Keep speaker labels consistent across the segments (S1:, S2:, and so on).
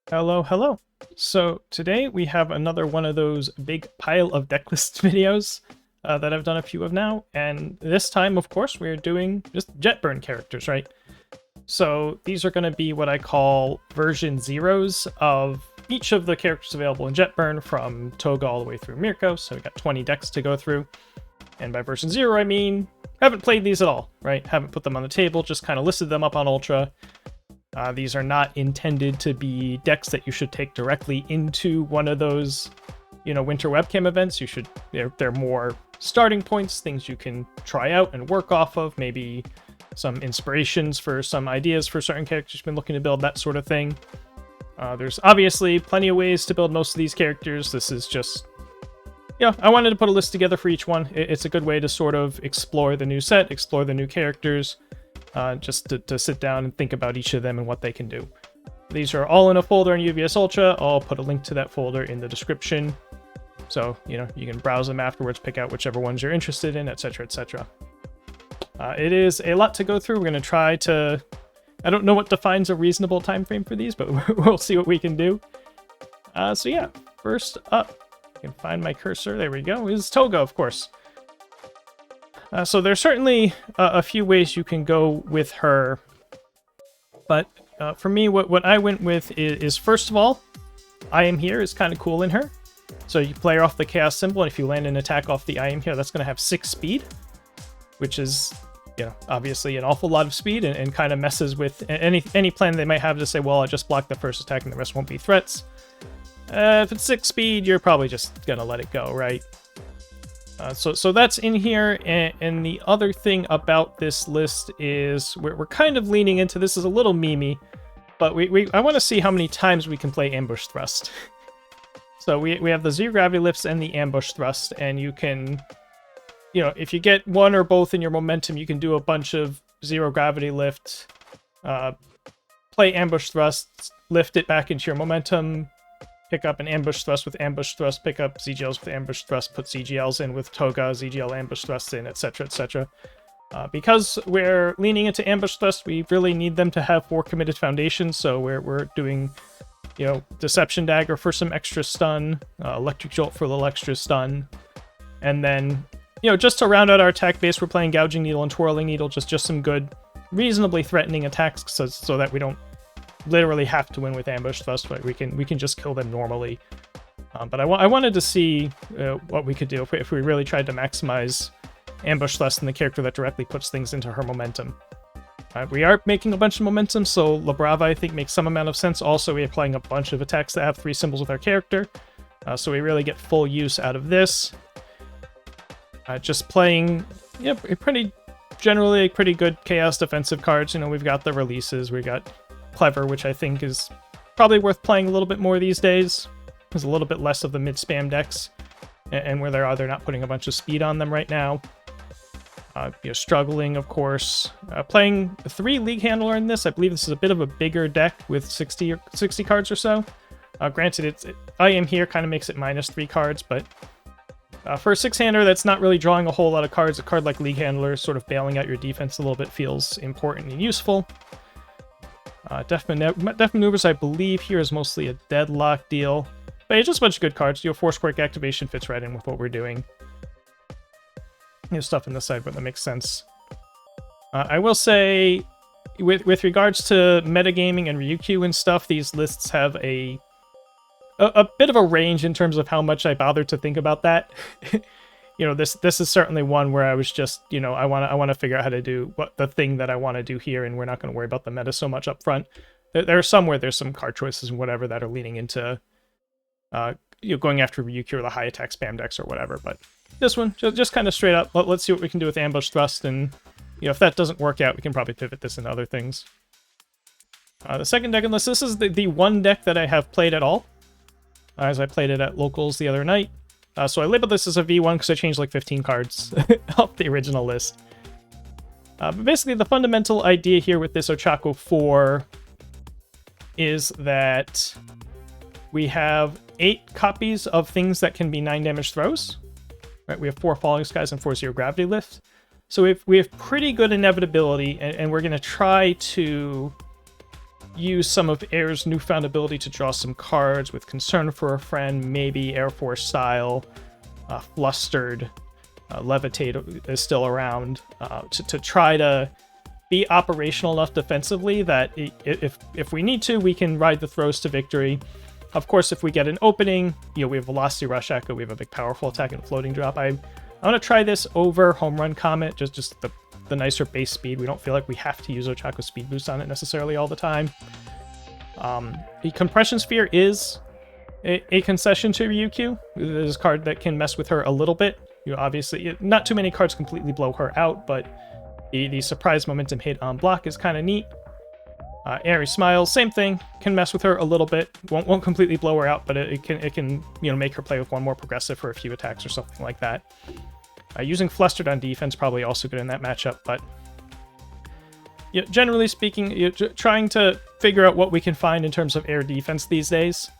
S1: Hello, hello. So today we have another one of those big pile of decklist videos that I've done a few of now, and this time, of course, we're doing just Jetburn characters, right? So these are going to be what I call version zeros of each of the characters available in Jetburn, from Toga all the way through Mirko, so we got 20 decks to go through. And by version 0, I mean, haven't played these at all, right? Haven't put them on the table, just kind of listed them up on Ultra. These are not intended to be decks that you should take directly into one of those, winter webcam events. They're more starting points, things you can try out and work off of, maybe some inspirations for some ideas for certain characters you've been looking to build, that sort of thing. There's obviously plenty of ways to build most of these characters. This is just, I wanted to put a list together for each one. It's a good way to sort of explore the new set, explore the new characters, just to sit down and think about each of them and what they can do. These are all in a folder in UVS Ultra. I'll put a link to that folder in the description. So, you can browse them afterwards, pick out whichever ones you're interested in, etc., etc. It is a lot to go through. We're going to try to... I don't know what defines a reasonable time frame for these, but we'll see what we can do. So yeah, first up, I can find my cursor. There we go. Is Toga, of course. So there's certainly a few ways you can go with her, but for me, what I went with is first of all, I am here is kind of cool in her. So you play her off the chaos symbol, and if you land an attack off the I am here, that's going to have 6 speed, which is, obviously an awful lot of speed, and kind of messes with any plan they might have to say, well, I'll just block the first attack and the rest won't be threats. If it's 6 speed, you're probably just going to let it go, right? So that's in here, and the other thing about this list is we're kind of leaning into, this is a little memey, but I want to see how many times we can play Ambush Thrust. So we have the Zero Gravity Lifts and the Ambush Thrust, and you can, if you get one or both in your momentum, you can do a bunch of Zero Gravity Lift, play Ambush Thrust, lift it back into your momentum, pick up an Ambush Thrust with Ambush Thrust, pick up ZGLs with Ambush Thrust, put ZGLs in with Toga, ZGL Ambush Thrust in, etc., etc. Because we're leaning into Ambush Thrust, we really need them to have 4 committed foundations, so we're doing, Deception Dagger for some extra stun, Electric Jolt for a little extra stun, and then, just to round out our attack base, we're playing Gouging Needle and Twirling Needle, just some good, reasonably threatening attacks, so that we don't literally have to win with Ambush Thrust, but we can just kill them normally. But I wanted to see what we could do if we really tried to maximize Ambush Thrust in the character that directly puts things into her momentum. We are making a bunch of momentum, so La Brava, I think, makes some amount of sense. Also, we're playing a bunch of attacks that have 3 symbols with our character, so we really get full use out of this. Just playing, generally pretty good Chaos defensive cards. We've got the releases, we got Clever, which I think is probably worth playing a little bit more these days. There's a little bit less of the mid-spam decks, and where they're not putting a bunch of speed on them right now. Struggling, of course. Playing 3 League Handler in this. I believe this is a bit of a bigger deck with 60 cards or so. Granted, I am here kind of makes it -3 cards, but for a 6-hander that's not really drawing a whole lot of cards, a card like League Handler sort of bailing out your defense a little bit feels important and useful. Def Maneuvers, I believe, here is mostly a deadlock deal. But it's just a bunch of good cards. Force Quirk Activation fits right in with what we're doing. Stuff in the sideboard that makes sense. I will say, with regards to metagaming and Ryukyu and stuff, these lists have a bit of a range in terms of how much I bother to think about that. This is certainly one where I was just, I want to figure out how to do what the thing that I want to do here, and we're not going to worry about the meta so much up front. There are some where there's some card choices and whatever that are leaning into, going after Ryukyu or the high attack spam decks or whatever. But this one, just kind of straight up, let's see what we can do with Ambush Thrust, and if that doesn't work out, we can probably pivot this into other things. The second deck in this is the one deck that I have played at all, as I played it at locals the other night. So I labeled this as a V1 because I changed like 15 cards off the original list. But basically, the fundamental idea here with this Ochako 4 is that we have 8 copies of things that can be 9 damage throws. Right? We have 4 Falling Skies and 4 Zero Gravity Lifts. So we have pretty good inevitability, and we're going to try to use some of Air's newfound ability to draw some cards with Concern for a Friend, maybe Air Force Style, Flustered, Levitate is still around, to try to be operational enough defensively that if we need to, we can ride the throws to victory. Of course, if we get an opening, we have Velocity Rush Echo, we have a big powerful attack and floating drop. I want to try this over Home Run Comet, just the nicer base speed. We don't feel like we have to use Ochako's speed boost on it necessarily all the time. The Compression Sphere is a concession to Ryukyu. There's a card that can mess with her a little bit. Obviously, not too many cards completely blow her out, but the surprise momentum hit on block is kind of neat. Airy Smiles, same thing, can mess with her a little bit. Won't completely blow her out, but it can make her play with one more progressive for a few attacks or something like that. Using Flustered on defense probably also good in that matchup, but generally speaking, trying to figure out what we can find in terms of air defense these days,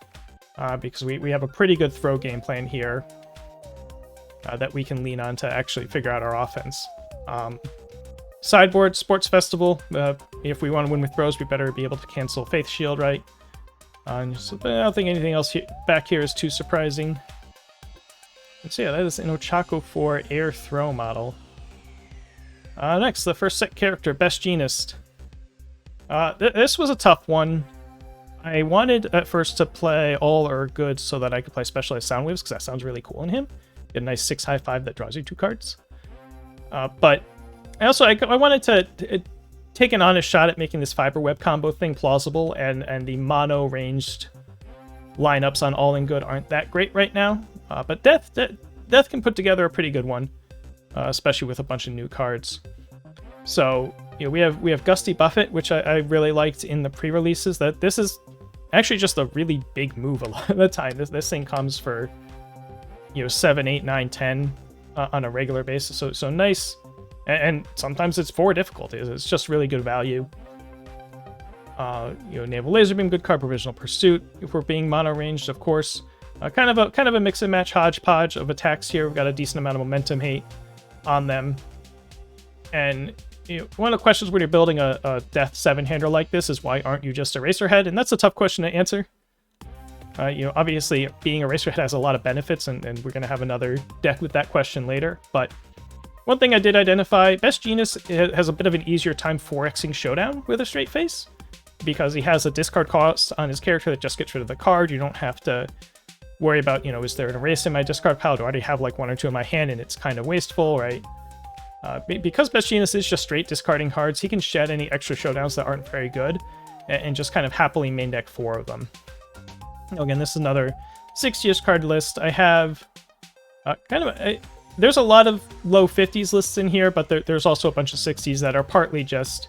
S1: because we have a pretty good throw game plan here that we can lean on to actually figure out our offense. Sideboard, Sports Festival. If we want to win with throws, we better be able to cancel Faith Shield, right? So I don't think anything else back here is too surprising. So yeah, that is an Ochako 4 air throw model. Next, the first set character, Best Genist. This was a tough one. I wanted at first to play all or good so that I could play Specialized Sound Waves, because that sounds really cool in him. Get a nice 6 high 5 that draws you 2 cards. But I wanted to take an honest shot at making this fiber web combo thing plausible, and the mono ranged lineups on All in Good aren't that great right now. But Death can put together a pretty good one, especially with a bunch of new cards. So we have Gusty Buffet, which I really liked in the pre-releases. That this is actually just a really big move a lot of the time. This thing comes for 7, 8, 9, 10 on a regular basis. So nice. And sometimes it's 4 difficulties. It's just really good value. Naval Laser Beam, good card. Provisional Pursuit, if we're being mono ranged, of course. Kind of a mix and match hodgepodge of attacks here. We've got a decent amount of momentum hate on them. And one of the questions when you're building a Death 7-hander like this is, why aren't you just Eraserhead? And that's a tough question to answer. Obviously, being Eraserhead has a lot of benefits, and we're going to have another deck with that question later. But one thing I did identify, Best Genist has a bit of an easier time 4xing Showdown with a straight face, because he has a discard cost on his character that just gets rid of the card. You don't have to worry about, is there an erase in my discard pile? Do I already have like 1 or 2 in my hand and it's kind of wasteful, right? Because Best Genist is just straight discarding cards, he can shed any extra Showdowns that aren't very good and just kind of happily main deck 4 of them. Again, this is another 60-ish card list. I have there's a lot of low 50s lists in here, but there's also a bunch of 60s that are partly just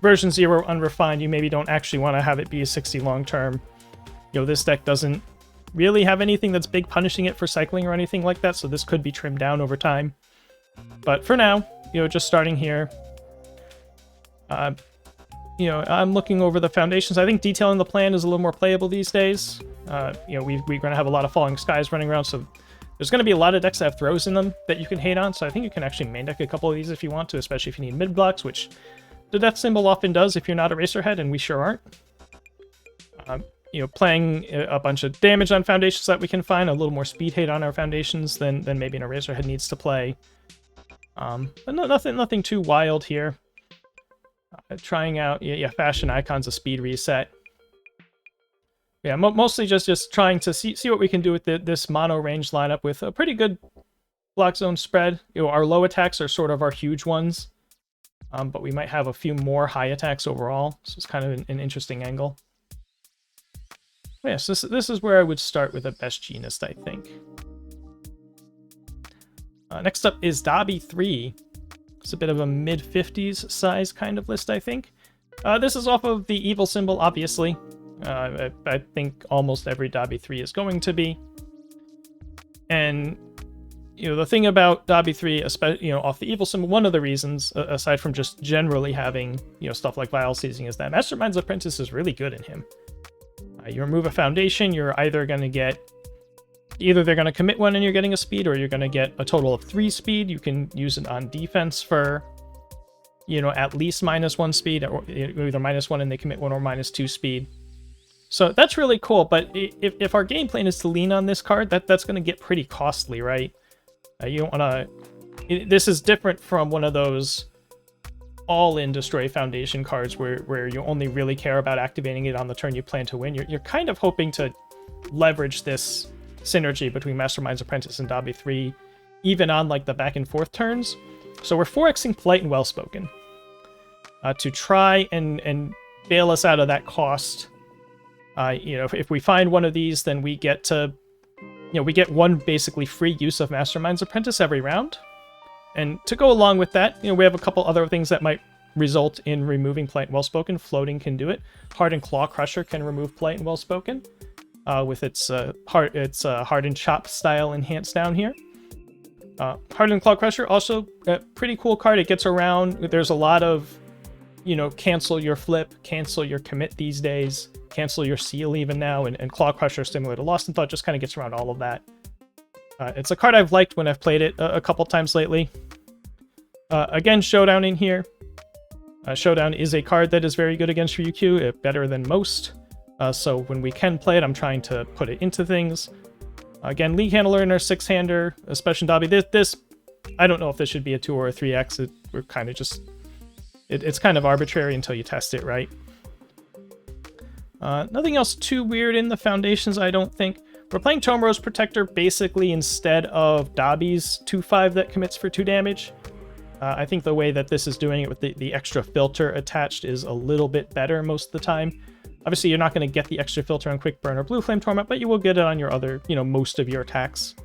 S1: version 0 unrefined. You maybe don't actually want to have it be a 60 long term. This deck doesn't really have anything that's big punishing it for cycling or anything like that, so this could be trimmed down over time. But for now, just starting here, I'm looking over the foundations. I think detailing the plan is a little more playable these days. We're going to have a lot of Falling Skies running around, so there's going to be a lot of decks that have throws in them that you can hate on, so I think you can actually main deck a couple of these if you want to, especially if you need mid blocks, which the Death symbol often does if you're not Eraserhead, and we sure aren't. Playing a bunch of damage on foundations that we can find, a little more speed hate on our foundations than maybe an Eraserhead needs to play. But nothing too wild here. Trying out, Fashion Icons, a speed reset. Yeah, mostly just trying to see what we can do with this mono range lineup with a pretty good block zone spread. Our low attacks are sort of our huge ones, but we might have a few more high attacks overall, so it's kind of an interesting angle. But yeah, so this is where I would start with a Best Genist, I think. Next up is Dobby 3. It's a bit of a mid-50s size kind of list, I think. This is off of the evil symbol, obviously. I think almost every Dobby 3 is going to be. And, the thing about Dobby 3, especially, off the evil symbol, one of the reasons, aside from just generally having, stuff like Vial Seizing, is that Mastermind's Apprentice is really good in him. You remove a foundation, you're either going to get... Either they're going to commit one and you're getting a speed, or you're going to get a total of 3 speed. You can use it on defense for you know, at least -1 speed, or either -1 and they commit 1 or -2 speed. So that's really cool, but if our game plan is to lean on this card, that's going to get pretty costly, right? You don't want to... This is different from one of those all-in Destroy Foundation cards where you only really care about activating it on the turn you plan to win. You're kind of hoping to leverage this synergy between Mastermind's Apprentice and Dobby 3, even on like the back and forth turns. So we're 4xing Polite and Well-Spoken to try and bail us out of that cost. You know, if we find one of these, then we get to, you know, we get one basically free use of Mastermind's Apprentice every round. And to go along with that, you know, we have a couple other things that might result in removing Polite and Well-Spoken. Floating can do it. Hardened Claw Crusher can remove Polite and Well-Spoken with its Hardened Chop style enhanced down here. Hardened Claw Crusher, also a pretty cool card. It gets around. There's a lot of, you know, cancel your flip, cancel your commit these days, cancel your seal even now, and Claw Crusher, Stimulated Lost in Thought just kind of gets around all of that. It's a card I've liked when I've played it a couple times lately. Again, Showdown in here. Showdown is a card that is very good against Ryukyu, better than most. So when we can play it, I'm trying to put it into things. Again, League Handler in our 6-hander, especially Dobby. This, I don't know if this should be a 2 or a 3x. We're kind of just... It's kind of arbitrary until you test it, right? Nothing else too weird in the foundations, I don't think. We're playing Tomorrow's Protector basically instead of Dobby's 2-5 that commits for 2 damage. I think the way that this is doing it with the extra filter attached is a little bit better most of the time. Obviously, you're not going to get the extra filter on Quick Burn or Blue Flame Torment, but you will get it on your other, you know, most of your attacks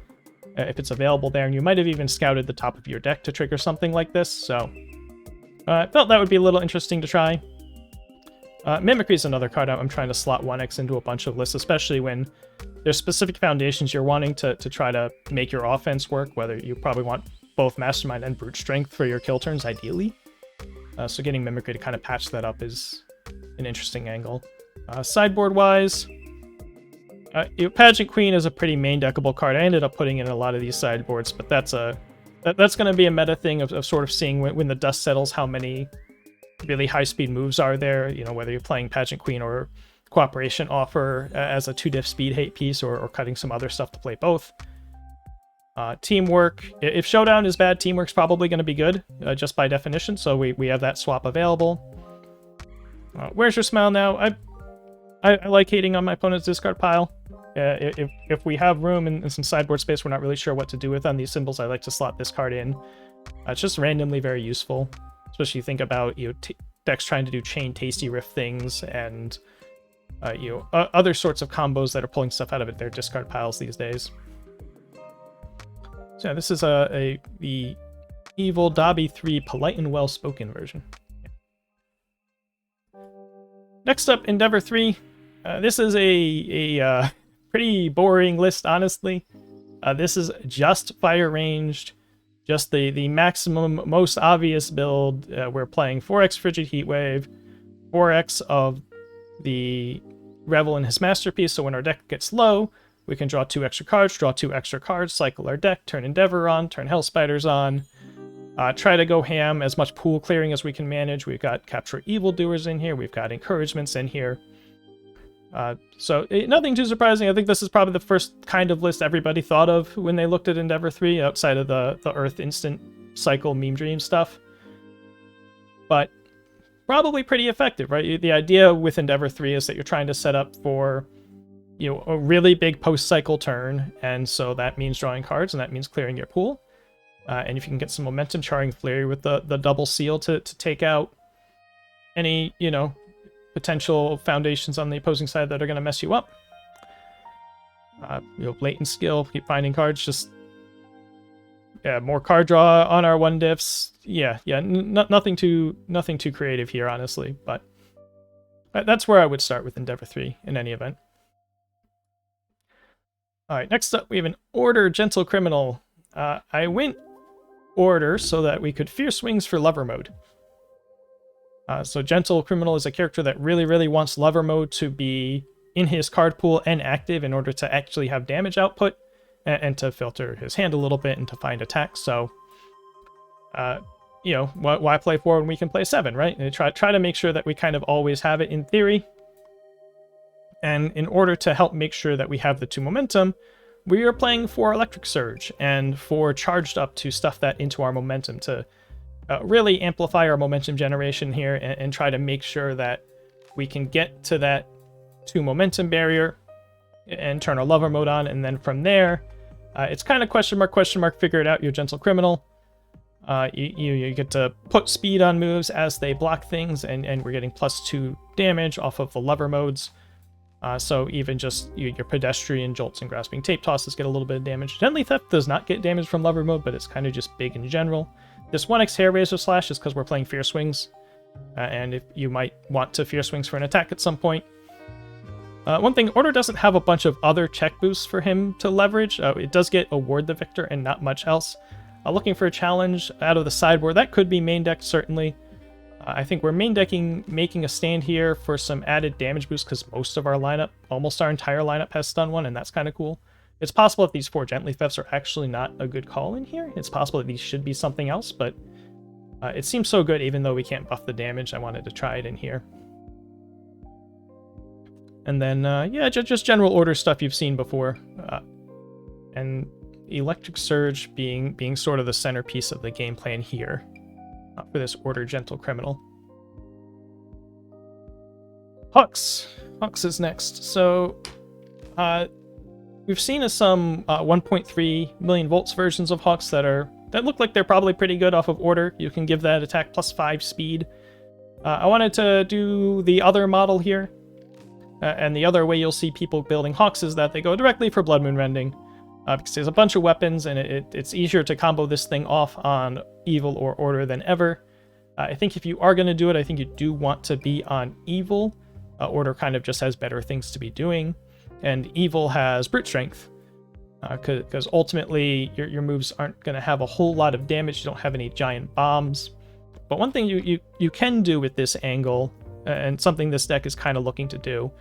S1: if it's available there. And you might have even scouted the top of your deck to trigger something like this, so I felt that would be a little interesting to try. Mimicry is another card I'm trying to slot 1x into a bunch of lists, especially when there's specific foundations you're wanting to try to make your offense work, whether you probably want both Mastermind and Brute Strength for your kill turns, ideally. So getting Mimicry to kind of patch that up is an interesting angle. Sideboard-wise, Pageant Queen is a pretty main-deckable card. I ended up putting in a lot of these sideboards, but that's going to be a meta thing of sort of seeing when the dust settles how many really high-speed moves are there, you know, whether you're playing Pageant Queen or Cooperation Offer as a 2-diff speed hate piece or cutting some other stuff to play both. Teamwork. If Showdown is bad, Teamwork's probably going to be good, just by definition, so we have that swap available. Where's Your Smile now? I like hating on my opponent's discard pile. If we have room and some sideboard space we're not really sure what to do with on these symbols, I like to slot this card in. It's just randomly very useful, especially you think about, you know, decks trying to do chain Tasty Rift things and you know, other sorts of combos that are pulling stuff out of their discard piles these days. So yeah, this is the Evil Dobby 3 Polite and Well-Spoken version. Next up, Endeavor 3. This is a pretty boring list, honestly. This is just fire ranged, just the maximum, most obvious build. We're playing 4x Frigid Heatwave, 4x of the Revel in his Masterpiece, so when our deck gets low, we can draw 2 extra cards, draw 2 extra cards, cycle our deck, turn Endeavor on, turn Hell Spiders on, try to go ham, as much pool clearing as we can manage. We've got Capture Evildoers in here, we've got Encouragements in here. So nothing too surprising. I think this is probably the first kind of list everybody thought of when they looked at Endeavor 3, outside of the Earth Instant Cycle Meme Dream stuff. But probably pretty effective, right? The idea with Endeavor 3 is that you're trying to set up for, you know, a really big post-cycle turn, and so that means drawing cards, and that means clearing your pool. And if you can get some momentum, Charring Flurry with the double seal to take out any, you know, potential foundations on the opposing side that are going to mess you up. You know, Latent Skill, keep finding cards, just more card draw on our 1-diffs. Yeah, nothing too creative here, honestly, but that's where I would start with Endeavor 3 in any event. Alright, next up we have an Order Gentle Criminal. I went Order so that we could Fierce Wings for Lover Mode. So Gentle Criminal is a character that really wants Lover Mode to be in his card pool and active in order to actually have damage output and to filter his hand a little bit and to find attacks. So you know, why play 4 when we can play 7, right? And try to make sure that we kind of always have it in theory. And in order to help make sure that we have the 2 momentum, we are playing 4 Electric Surge and 4 Charged Up to stuff that into our momentum to really amplify our momentum generation here and try to make sure that we can get to that 2 momentum barrier and turn our lover mode on. And then from there, it's kind of question mark, figure it out, you gentle criminal. You get to put speed on moves as they block things, and we're getting +2 damage off of the lever modes. So even just your pedestrian jolts and grasping tape tosses get a little bit of damage. Deadly Theft does not get damage from lever mode, but it's kind of just big in general. This 1x Hair Razor Slash is because we're playing Fierce Wings, and if you might want to Fierce Wings for an attack at some point. One thing, Order doesn't have a bunch of other check boosts for him to leverage. It does get Award the Victor and not much else. Looking for a challenge out of the sideboard, that could be main decked, certainly. I think we're main decking, making a stand here for some added damage boost because most of our lineup, almost our entire lineup, has stun 1, and that's kind of cool. It's possible that these 4 Gently Thefts are actually not a good call in here. It's possible that these should be something else, but it seems so good even though we can't buff the damage. I wanted to try it in here. And then, yeah, just general Order stuff you've seen before. And Electric Surge being sort of the centerpiece of the game plan here for this Order Gentle Criminal. Hux. Hux is next. So, we've seen some 1.3 million volts versions of Hux that look like they're probably pretty good off of Order. You can give that attack +5 speed. I wanted to do the other model here. And the other way you'll see people building Hawks is that they go directly for Blood Moon Rending. Because there's a bunch of weapons, and it's easier to combo this thing off on Evil or Order than ever. I think if you are going to do it, I think you do want to be on Evil. Order kind of just has better things to be doing. And Evil has Brute Strength. Because ultimately, your moves aren't going to have a whole lot of damage. You don't have any giant bombs. But one thing you can do with this angle, and something this deck is kind of looking to do,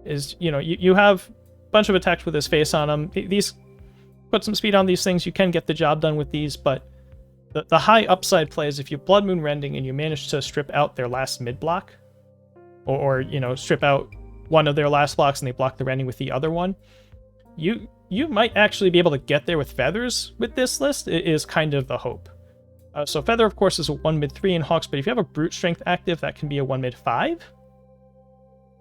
S1: is, you know, you have a bunch of attacks with his face on them. These put some speed on these things, you can get the job done with these, but the high upside play is if you Blood Moon Rending and you manage to strip out their last mid block, or you know, strip out one of their last blocks and they block the Rending with the other one, you might actually be able to get there with Feathers with this list. It is kind of the hope. So Feather, of course, is a 1 mid 3 in Hawks, but if you have a Brute Strength active, that can be a 1 mid 5.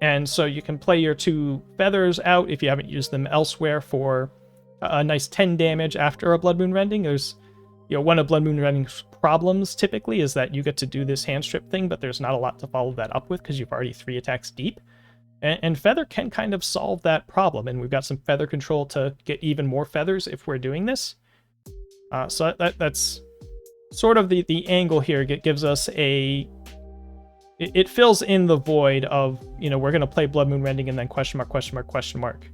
S1: And so you can play your 2 Feathers out if you haven't used them elsewhere for a nice 10 damage after a Blood Moon Rending. There's, you know, one of Blood Moon Rending's problems typically is that you get to do this hand strip thing, but there's not a lot to follow that up with because you've already 3 attacks deep. And Feather can kind of solve that problem, and we've got some Feather control to get even more Feathers if we're doing this. So that's sort of the angle here. It gives us it fills in the void of, you know, we're going to play Blood Moon Rending and then question mark, question mark, question mark.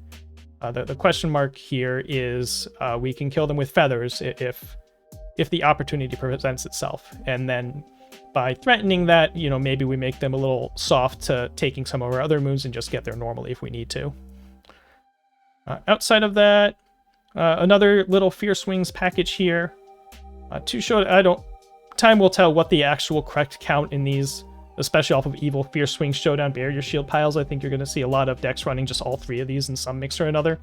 S1: The question mark here is we can kill them with Feathers if the opportunity presents itself. And then by threatening that, you know, maybe we make them a little soft to taking some of our other moves and just get there normally if we need to. Outside of that, another little Fierce Wings package here. To show, time will tell what the actual correct count in these, especially off of Evil, Fierce Wings, Showdown, Barrier Shield piles. I think you're going to see a lot of decks running just all 3 of these in some mix or another.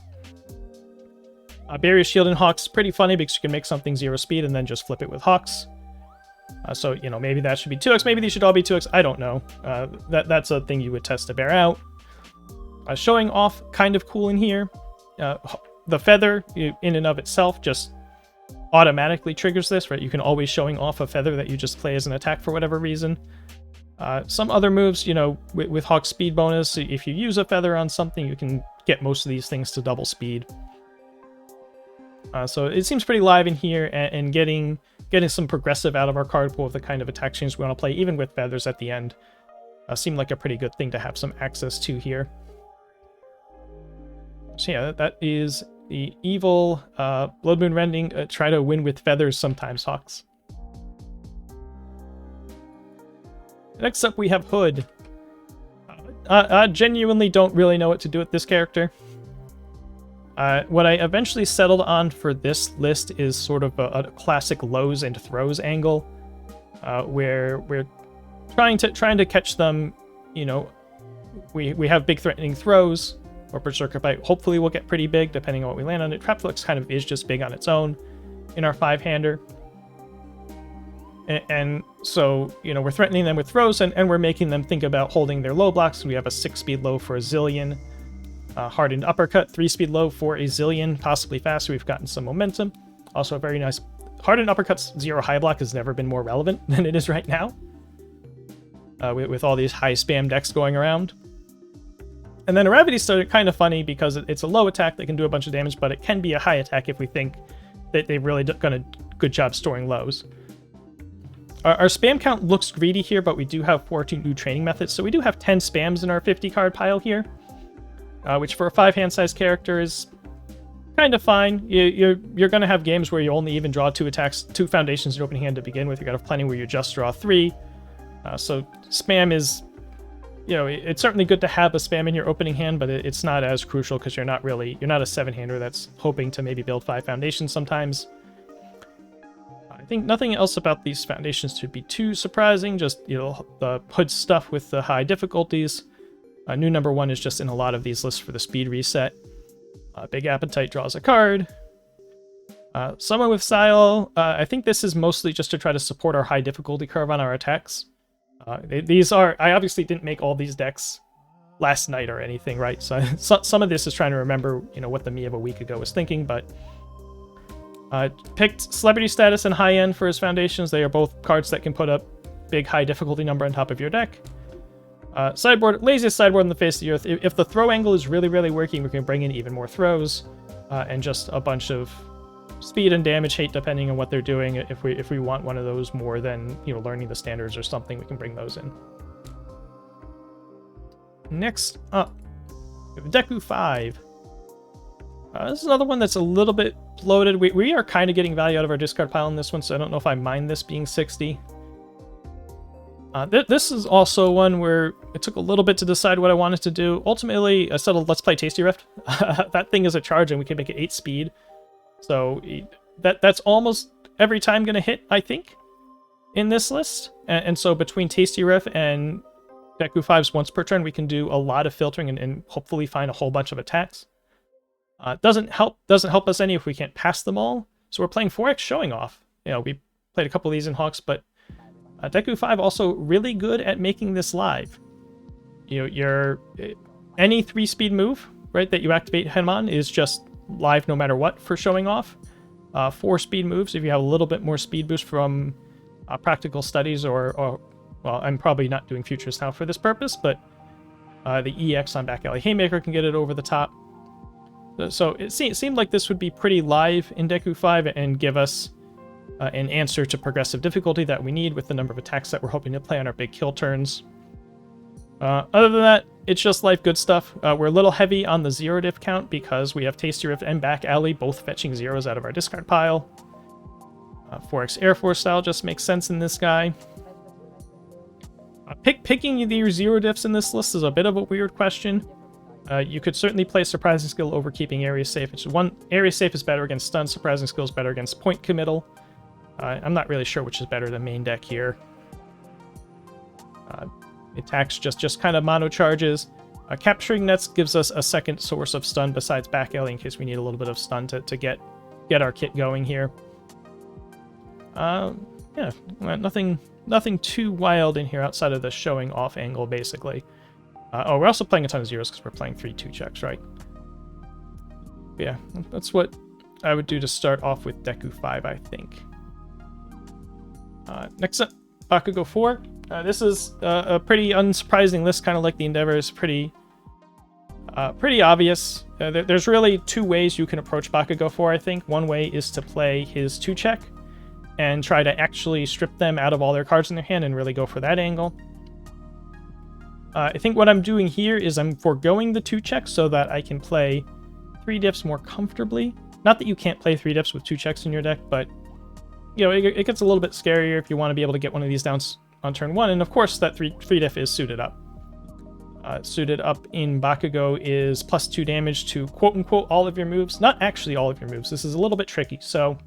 S1: Barrier Shield and Hawks is pretty funny because you can make something 0 speed and then just flip it with Hawks. So, you know, maybe that should be 2x, maybe these should all be 2x, I don't know. That's a thing you would test to bear out. Showing off, kind of cool in here. The Feather, in and of itself, just automatically triggers this, right? You can always showing off a Feather that you just play as an attack for whatever reason. Some other moves, you know, with Hawk's speed bonus, if you use a Feather on something, you can get most of these things to double speed. So it seems pretty live in here, and getting some progressive out of our card pool of the kind of attack chains we want to play, even with Feathers at the end, seemed like a pretty good thing to have some access to here. So yeah, that is the Evil Blood Moon Rending. Try to win with Feathers sometimes, Hawks. Next up, we have Hood. I genuinely don't really know what to do with this character. What I eventually settled on for this list is sort of a classic lows and throws angle. where we're trying to catch them. You know, we have big threatening throws, or Berserker Bite hopefully will get pretty big depending on what we land on it. Trap Flex kind of is just big on its own in our 5-hander. And so, you know, we're threatening them with throws, and we're making them think about holding their low blocks. We have a 6-speed low for a zillion, hardened uppercut, 3-speed low for a zillion, possibly faster. We've gotten some momentum. Also a very nice hardened uppercuts. 0 high block has never been more relevant than it is right now, with all these high spam decks going around. And then Aravity's started kind of funny because it's a low attack that can do a bunch of damage, but it can be a high attack if we think that they've really done a good job storing lows. Our spam count looks greedy here, but we do have 14 new training methods, so we do have 10 spams in our 50-card pile here, which for a 5-hand size character is kind of fine. You're going to have games where you only even draw 2 attacks, 2 foundations in your opening hand to begin with. You're going to have plenty where you just draw 3. So spam is, you know, it's certainly good to have a spam in your opening hand, but it's not as crucial because you're not a 7-hander that's hoping to maybe build 5 foundations sometimes. I think nothing else about these foundations should be too surprising, just, you know, the hood stuff with the high difficulties. New number 1 is just in a lot of these lists for the speed reset. Big Appetite draws a card. Someone with Style, I think this is mostly just to try to support our high difficulty curve on our attacks. I obviously didn't make all these decks last night or anything, right? So some of this is trying to remember, you know, what the me of a week ago was thinking, but picked Celebrity Status and High End for his foundations. They are both cards that can put a big high difficulty number on top of your deck. Sideboard, laziest sideboard in the face of the earth. If the throw angle is really, really working, we can bring in even more throws, and just a bunch of speed and damage hate depending on what they're doing. If we want one of those more than, you know, learning the standards or something, we can bring those in. Next up, we have Deku 5. This is another one that's a little bit bloated. We are kind of getting value out of our discard pile in this one, so I don't know if I mind this being 60. This is also one where it took a little bit to decide what I wanted to do. Ultimately, I settled, let's play Tasty Rift. That thing is a charge, and we can make it 8 speed. So that's almost every time going to hit, I think, in this list. And so between Tasty Rift and Deku 5's once per turn, we can do a lot of filtering and hopefully find a whole bunch of attacks. Doesn't help us any if we can't pass them all. So we're playing 4X Showing Off. You know, we played a couple of these in Hawks, but Deku 5 also really good at making this live. You know, any 3-speed move, right, that you activate him on is just live no matter what for Showing Off. 4-speed moves, if you have a little bit more speed boost from Practical Studies or well, I'm probably not doing Futures now for this purpose, but the EX on Back Alley Haymaker can get it over the top. So it seemed like this would be pretty live in Deku 5 and give us an answer to progressive difficulty that we need with the number of attacks that we're hoping to play on our big kill turns. Other than that, it's just life good stuff. We're a little heavy on the 0 diff count because we have Tasty Rift and Back Alley both fetching 0s out of our discard pile. 4X Air Force style just makes sense in this guy. Picking the 0 diffs in this list is a bit of a weird question. You could certainly play Surprising Skill over keeping Area Safe. Area Safe is better against stun, Surprising Skill is better against point committal. I'm not really sure which is better than main deck here. Attacks just kind of mono charges. Capturing Nets gives us a second source of stun besides Back Alley in case we need a little bit of stun to get our kit going here. Yeah, nothing too wild in here outside of the Showing Off angle, basically. Oh, we're also playing a ton of 0s because we're playing 3/2 checks, right? Yeah, that's what I would do to start off with Deku 5, I think. Next up, Bakugo 4. This is a pretty unsurprising list, kind of like the Endeavor. Is pretty obvious. There's really 2 ways you can approach Bakugo 4, I think. One way is to play his 2-check and try to actually strip them out of all their cards in their hand and really go for that angle. I think what I'm doing here is I'm foregoing the 2-check so that I can play 3 diffs more comfortably. Not that you can't play 3 diffs with 2 checks in your deck, but you know, it gets a little bit scarier if you want to be able to get one of these down on turn 1. And of course, that 3 diff is suited up. Suited up in Bakugo is +2 damage to quote-unquote all of your moves. Not actually all of your moves. This is a little bit tricky. So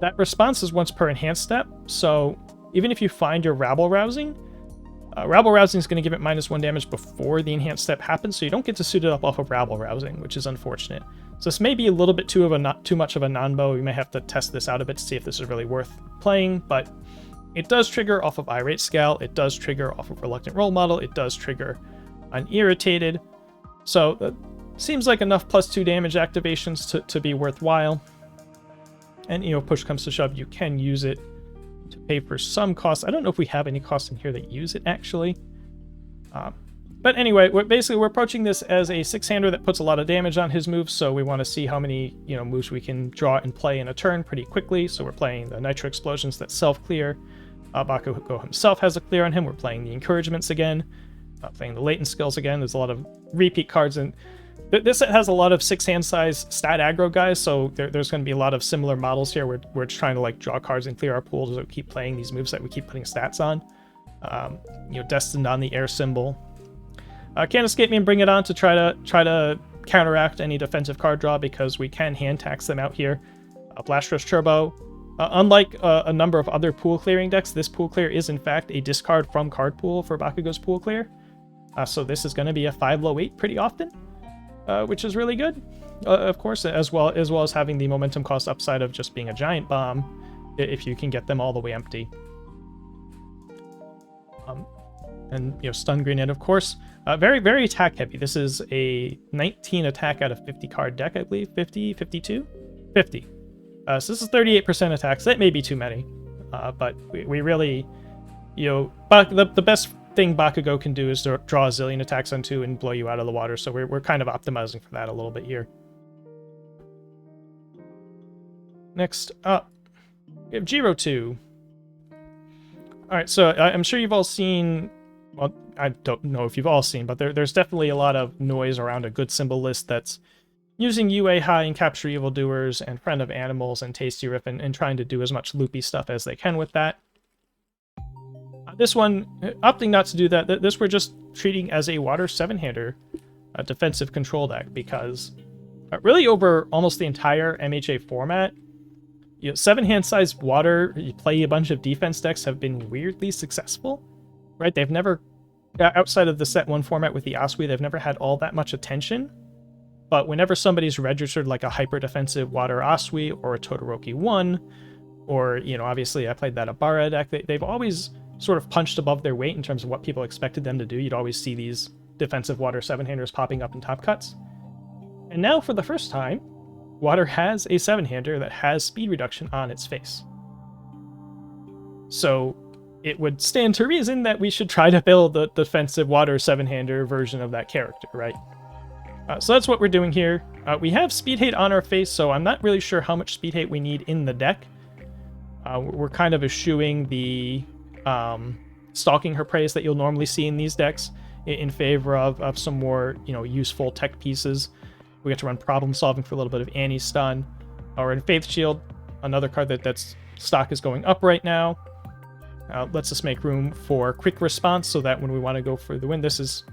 S1: that response is once per enhanced step. So even if you find your rabble-rousing, rabble-rousing is going to give it -1 damage before the enhanced step happens, so you don't get to suit it up off of rabble-rousing, which is unfortunate. So this may be a little bit too much of a non-bow. We may have to test this out a bit to see if this is really worth playing, but it does trigger off of Irate Scowl, it does trigger off of Reluctant Role Model, it does trigger on Irritated, so that seems like enough +2 damage activations to be worthwhile. And, you know, push comes to shove, you can use it to pay for some costs. I don't know if we have any costs in here that use it, actually. But anyway, we're approaching this as a 6-hander that puts a lot of damage on his moves, so we want to see how many, you know, moves we can draw and play in a turn pretty quickly. So we're playing the Nitro Explosions that self-clear. Bakugo himself has a clear on him. We're playing the Encouragements again, playing the Latent Skills again. There's a lot of repeat cards, and this set has a lot of 6-hand size stat aggro guys, so there's going to be a lot of similar models here. We're just trying to like draw cards and clear our pool to keep playing these moves that we keep putting stats on. You know, Destined on the air symbol. Can't escape me and bring it on to try to counteract any defensive card draw, because we can hand tax them out here. Blast Rush Turbo. Unlike a number of other pool clearing decks, this pool clear is in fact a discard from card pool for Bakugo's pool clear. So this is going to be a 5-low-8 pretty often, which is really good. Of course, as well as having the momentum cost upside of just being a giant bomb if you can get them all the way empty. And, you know, Stun Grenade, of course. Very, very attack heavy. This is a 19 attack out of 50 card deck, I believe. 50, 52? 50. So this is 38% attacks. That may be too many. But we really, you know, the best thing Bakugo can do is to draw a zillion attacks on 2 and blow you out of the water. So we're kind of optimizing for that a little bit here. Next up, we have Jiro 2. Alright, so I'm sure you've all seen... Well, I don't know if you've all seen, but there's definitely a lot of noise around a good symbol list that's using UA High and Capture Evildoers and Friend of Animals and Tasty Riff and trying to do as much loopy stuff as they can with that. This one, opting not to do that, this we're just treating as a Water 7-hander defensive control deck, because really over almost the entire MHA format, you know, 7-hand sized Water, you play a bunch of defense decks have been weirdly successful. Right, they've never, outside of the set 1 format with the Asui, they've never had all that much attention. But whenever somebody's registered like a hyper defensive Water Asui or a Todoroki 1, or, you know, obviously I played that Abara deck, they've always sort of punched above their weight in terms of what people expected them to do. You'd always see these defensive Water 7-handers popping up in top cuts. And now, for the first time, Water has a 7-hander that has speed reduction on its face. So it would stand to reason that we should try to build the defensive Water 7-hander version of that character, right? So that's what we're doing here. We have Speed Hate on our face, so I'm not really sure how much Speed Hate we need in the deck. We're kind of eschewing the Stalking Her Praise that you'll normally see in these decks in favor of some more, you know, useful tech pieces. We get to run Problem Solving for a little bit of Anti-Stun. Or in Faith Shield, another card that's stock is going up right now. Lets us make room for Quick Response so that when we want to go for the win, this is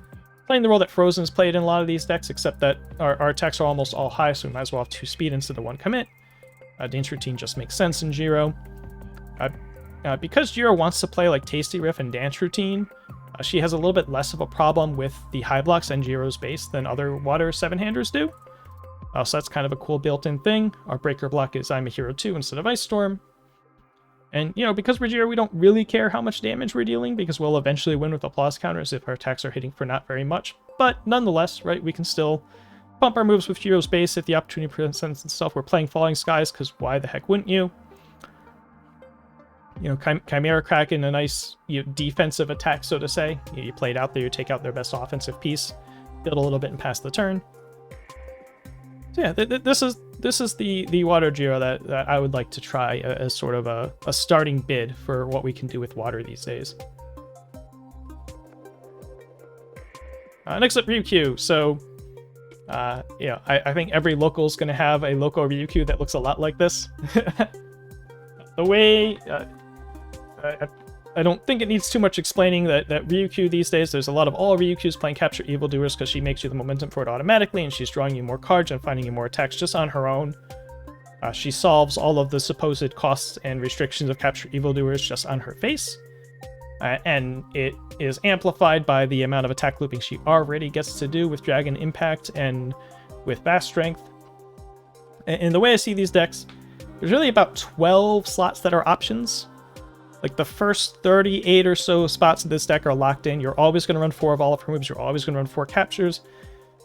S1: playing the role that Frozen's played in a lot of these decks, except that our attacks are almost all high, so we might as well have 2 speed instead of 1 commit. Dance Routine just makes sense in Jiro. Because Jiro wants to play like Tasty Riff and Dance Routine, she has a little bit less of a problem with the high blocks and Jiro's base than other Water 7-handers do. So that's kind of a cool built-in thing. Our breaker block is I'm a Hero 2 instead of Ice Storm. And, you know, because we're Jiro, we don't really care how much damage we're dealing, because we'll eventually win with applause counters if our attacks are hitting for not very much. But nonetheless, right, we can still pump our moves with Jiro's base if the opportunity presents itself. We're playing Falling Skies, because why the heck wouldn't you? You know, Chimera Kraken, a nice, you know, defensive attack, so to say. You play it out there, you take out their best offensive piece, build a little bit and pass the turn. So yeah, this is the Water Jiro that I would like to try as sort of a starting bid for what we can do with Water these days. Next up, Ryukyu. So, yeah, I think every local is going to have a local Ryukyu that looks a lot like this. The way... I don't think it needs too much explaining that Ryukyu these days, there's a lot of all Ryukyus playing Capture Evildoers because she makes you the momentum for it automatically, and she's drawing you more cards and finding you more attacks just on her own. She solves all of the supposed costs and restrictions of capture evildoers just on her face. And it is amplified by the amount of attack looping she already gets to do with Dragon Impact and with Vast Strength. And the way I see these decks, there's really about 12 slots that are options. Like the first 38 or so spots of this deck are locked in. You're always going to run 4 of all of her moves. You're always going to run 4 captures.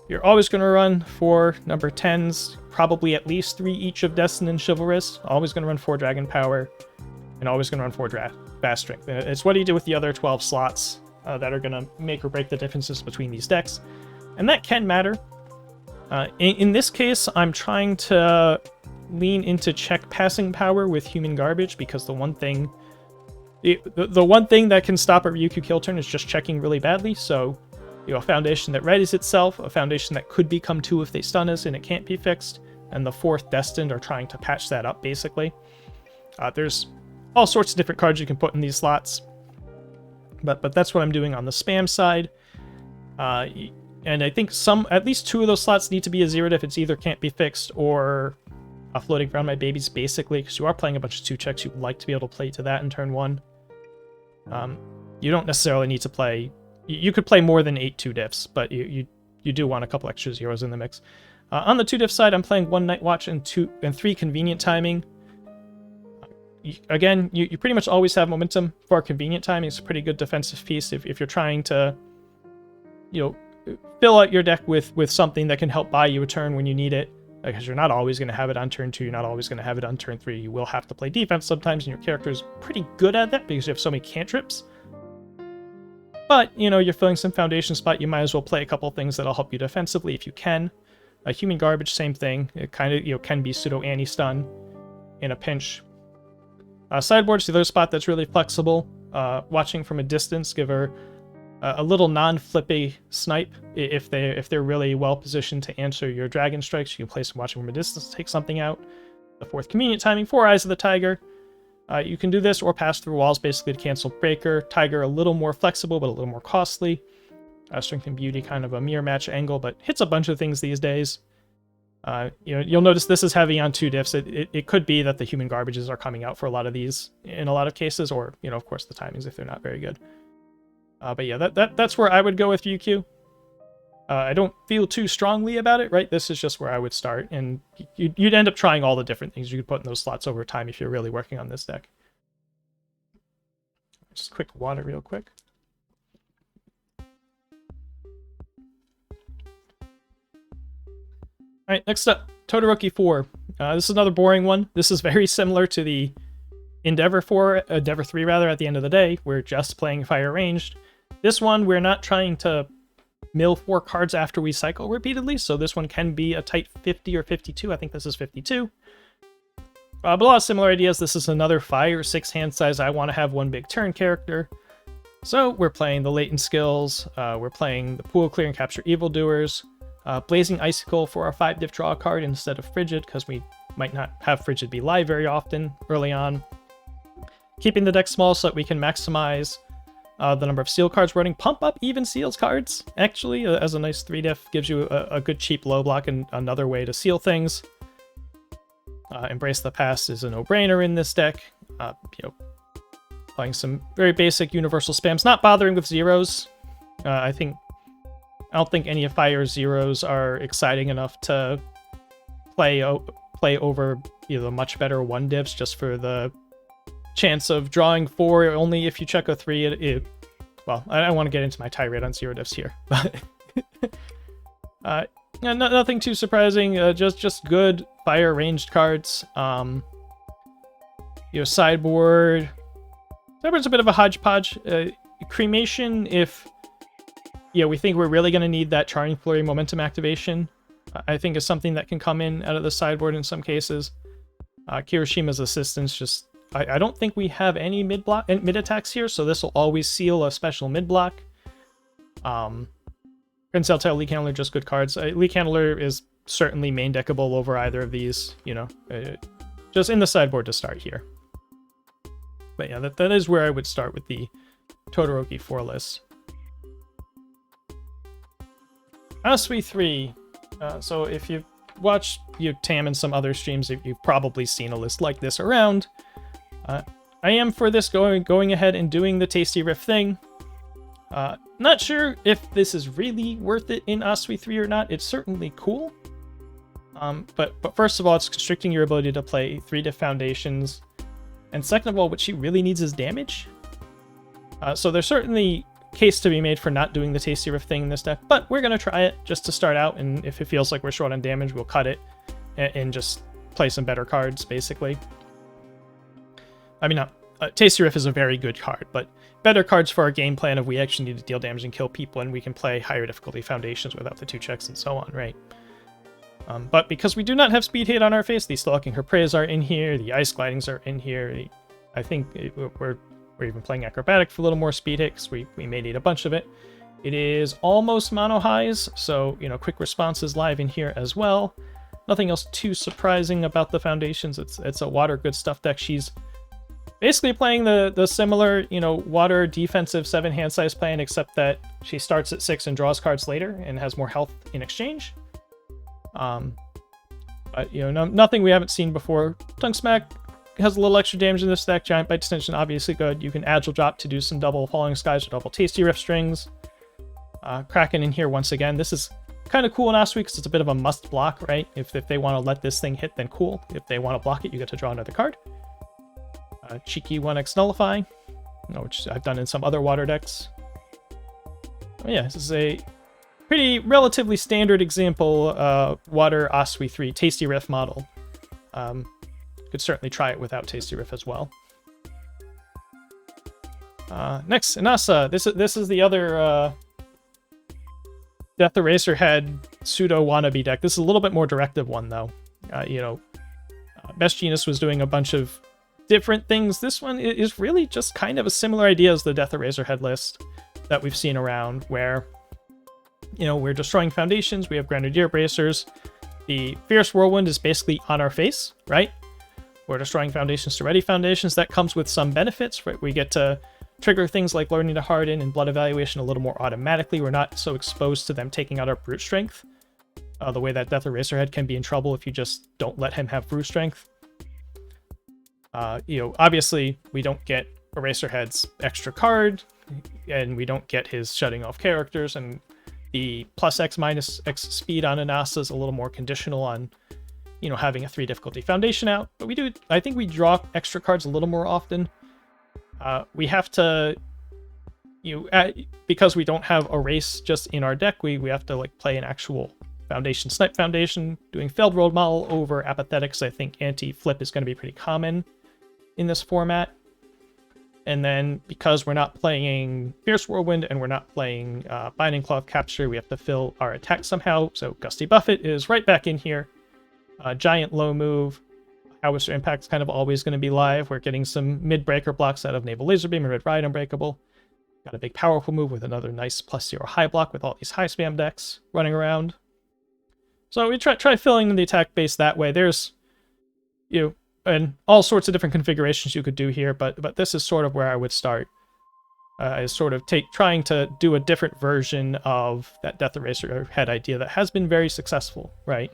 S1: You're always going to run 4 number 10s, probably at least 3 each of Destined and Chivalrous. Always going to run 4 Dragon Power, and always going to run 4 Vast Strength. It's what do you do with the other 12 slots that are going to make or break the differences between these decks. And that can matter. In this case, I'm trying to lean into check passing power with Human Garbage, because the one thing that can stop a Ryukyu kill turn is just checking really badly. So, you know, a foundation that readies itself, a foundation that could become 2 if they stun us and it can't be fixed, and the 4th Destined are trying to patch that up, basically. There's all sorts of different cards you can put in these slots, but that's what I'm doing on the spam side. And I think at least 2 of those slots need to be a zeroed if it's either can't be fixed or floating around my babies, basically, because you are playing a bunch of 2 checks. You'd like to be able to play to that in turn 1. You don't necessarily need to play. You could play more than 8 2-diffs, but you do want a couple extra zeros in the mix. On the 2-diff side, I'm playing 1 Night Watch and 3 Convenient Timing. Again, you pretty much always have momentum for Convenient Timing. It's a pretty good defensive piece if you're trying to, you know, fill out your deck with something that can help buy you a turn when you need it. Because you're not always going to have it on turn 2, you're not always going to have it on turn 3. You will have to play defense sometimes, and your character is pretty good at that because you have so many cantrips. But, you know, you're filling some foundation spot, you might as well play a couple things that'll help you defensively if you can. Human Garbage, same thing. It kind of, you know, can be pseudo anti-stun in a pinch. Sideboard's the other spot that's really flexible. Watching from a distance, give her a little non-flippy snipe. If they're really well positioned to answer your Dragon Strikes, you can play some Watching from a distance to take something out. The 4th Convenient Timing, 4 Eyes of the Tiger. You can do this or pass through walls basically to cancel Breaker. Tiger a little more flexible, but a little more costly. Strength and Beauty, kind of a mirror match angle, but hits a bunch of things these days. You know, you'll notice this is heavy on 2-diffs. It could be that the Human Garbages are coming out for a lot of these in a lot of cases, or, you know, of course, the timings if they're not very good. But yeah, that's where I would go with UQ. I don't feel too strongly about it, right? This is just where I would start, and you'd end up trying all the different things you could put in those slots over time if you're really working on this deck. Just quick water real quick. Alright, next up, Todoroki 4. This is another boring one. This is very similar to the Endeavor 3 rather, at the end of the day. We're just playing fire ranged. This one, we're not trying to mill 4 cards after we cycle repeatedly, so this one can be a tight 50 or 52. I think this is 52. But a lot of similar ideas. This is another 5 or 6 hand size. I want to have 1 big turn character. So we're playing the latent skills. We're playing the pool clear and capture evildoers. Blazing Icicle for our 5-diff draw card instead of Frigid, because we might not have Frigid be live very often early on. Keeping the deck small so that we can maximize the number of seal cards running. Pump up even seals cards, actually, as a nice 3-diff. Gives you a good cheap low block and another way to seal things. Embrace the Past is a no-brainer in this deck. You know, playing some very basic universal spams, not bothering with zeros. I don't think any of Fire's zeros are exciting enough to play over, you know, the much better 1-diffs just for the chance of drawing 4 only if you check a 3. Well, I don't want to get into my tirade on 0-diffs here, but nothing too surprising. Just good fire ranged cards. You know, sideboard's a bit of a hodgepodge. Cremation, if we think we're really going to need that Charring Flurry momentum activation, I think is something that can come in out of the sideboard in some cases. Kirishima's Assistance, just I don't think we have any mid attacks here, so this will always seal a special mid block. Prince Eltail, Leak Handler, just good cards. Leak Handler is certainly main deckable over either of these, you know, just in the sideboard to start here. But yeah, that is where I would start with the Todoroki 4 list. Asui 3. So if you've watch Tam and some other streams, you've probably seen a list like this around. I am for this going ahead and doing the Tasty Riff thing. Not sure if this is really worth it in Oswi 3 or not. It's certainly cool. But first of all, it's constricting your ability to play 3 diff foundations. And second of all, what she really needs is damage. So there's certainly case to be made for not doing the Tasty Riff thing in this deck, but we're going to try it just to start out, and if it feels like we're short on damage, we'll cut it and just play some better cards, basically. I mean, Tasty Riff is a very good card, but better cards for our game plan if we actually need to deal damage and kill people, and we can play higher difficulty foundations without the 2 checks and so on, right? But because we do not have Speed Hate on our face, the Stalking Her Preys are in here, the Ice Glidings are in here. I think we're even playing Acrobatic for a little more speed hit, because we may need a bunch of it. It is almost mono highs, so, quick response is live in here as well. Nothing else too surprising about the foundations. It's a water good stuff deck. She's basically playing the similar, water defensive 7 hand size plan, except that she starts at 6 and draws cards later and has more health in exchange. But, nothing we haven't seen before. Tongue Smack has a little extra damage in this deck. Giant Bite Extension, obviously good. You can Agile Drop to do some double Falling Skies or double Tasty Riff strings. Kraken in here once again. This is kind of cool in Oswi because it's a bit of a must block, right? If they want to let this thing hit, then cool. If they want to block it, you get to draw another card. Cheeky 1x Nullify, which I've done in some other water decks. Oh, yeah, this is a pretty relatively standard example water Oswi 3 Tasty Riff model. Could certainly try it without Tasty Riff as well. Next, Inasa. This is the other Death Eraser Head pseudo wannabe deck. This is a little bit more directive one though. Best Genius was doing a bunch of different things. This one is really just kind of a similar idea as the Death Eraser Head list that we've seen around, where we're destroying foundations. We have Grenadier Bracers. The Fierce Whirlwind is basically on our face, right? We're destroying foundations to ready foundations. That comes with some benefits, right? We get to trigger things like Learning to Harden and Blood Evaluation a little more automatically. We're not so exposed to them taking out our brute strength. The way that Death Eraserhead can be in trouble if you just don't let him have brute strength. Obviously we don't get Eraserhead's extra card, and we don't get his shutting off characters, and the plus X minus X speed on Inasa is a little more conditional on having a 3 difficulty foundation out, but I think we draw extra cards a little more often. We have to, because we don't have Erase just in our deck, we have to play an actual foundation, Snipe Foundation. Doing Failed World Model over Apathetics, I think anti-flip is going to be pretty common in this format. And then because we're not playing Fierce Whirlwind and we're not playing Binding Cloth Capture, we have to fill our attack somehow. So Gusty Buffet is right back in here. Giant low move. Howitzer Impact's kind of always going to be live. We're getting some mid-breaker blocks out of Naval Laser Beam and Red Ride Unbreakable. Got a big powerful move with another nice +0 high block with all these high spam decks running around. So we try filling the attack base that way. There's and all sorts of different configurations you could do here, but this is sort of where I would start. Is sort of trying to do a different version of that Death Eraser Head idea that has been very successful, right?